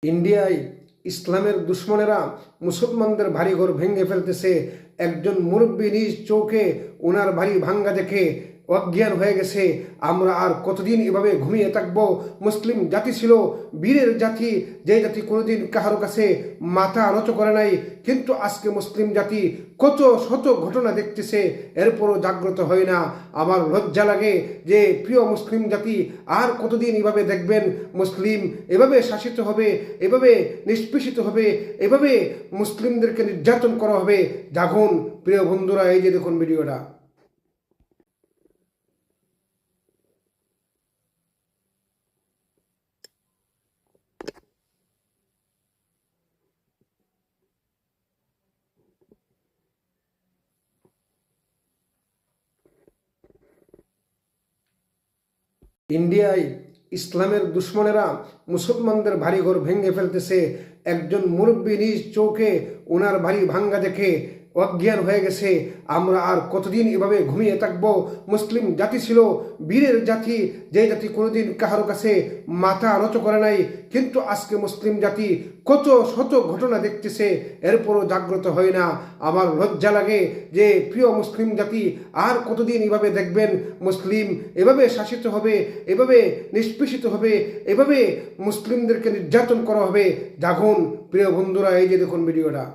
ইন্ডিয়ায় ইসলামের দুশ্মনেরা মুসলমানদের বাড়িঘর ভেঙে ফেলতেছে। একজন মুরব্বী নিজ চোখে ওনার বাড়ি ভাঙ্গা দেখে অজ্ঞান হয়ে গেছে। আমরা আর কতদিন এভাবে ঘুমিয়ে থাকবো? মুসলিম জাতি ছিল বীরের জাতি, যে জাতি কোনোদিন কাহারো কাছে মাথা নত করে নাই। কিন্তু আজকে মুসলিম জাতি কত শত ঘটনা দেখতেছে, এরপরও জাগ্রত হয় না। আমার লজ্জা লাগে যে প্রিয় মুসলিম জাতি আর কতদিন এভাবে দেখবেন? মুসলিম এভাবে শাসিত হবে, এভাবে নিষ্পেষিত হবে, এভাবে মুসলিমদেরকে নির্যাতন করা হবে। জাগুন প্রিয় বন্ধুরা, এই যে দেখুন ভিডিওটা। ইন্ডিয়ায় ইসলামের দুশ্মনেরা মুসলমানদের বাড়িঘর ভেঙে ফেলতেছে। একজন মুরব্বী নিজ চোখে ওনার বাড়ি ভাঙ্গা দেখে অজ্ঞান হয়ে গেছে। আমরা আর কতদিন এভাবে ঘুমিয়ে থাকবো? মুসলিম জাতি ছিল বীরের জাতি, যে জাতি কোনোদিন কাহারো কাছে মাথা নত করে নাই। কিন্তু আজকে মুসলিম জাতি কত শত ঘটনা দেখতেছে, এরপরও জাগ্রত হয় না। আমার লজ্জা লাগে যে প্রিয় মুসলিম জাতি আর কতদিন এভাবে দেখবেন? মুসলিম এভাবে শাসিত হবে, এভাবে নিষ্পেষিত হবে, এভাবে মুসলিমদেরকে নির্যাতন করা হবে। জাগুন প্রিয় বন্ধুরা, এই যে দেখুন ভিডিওটা।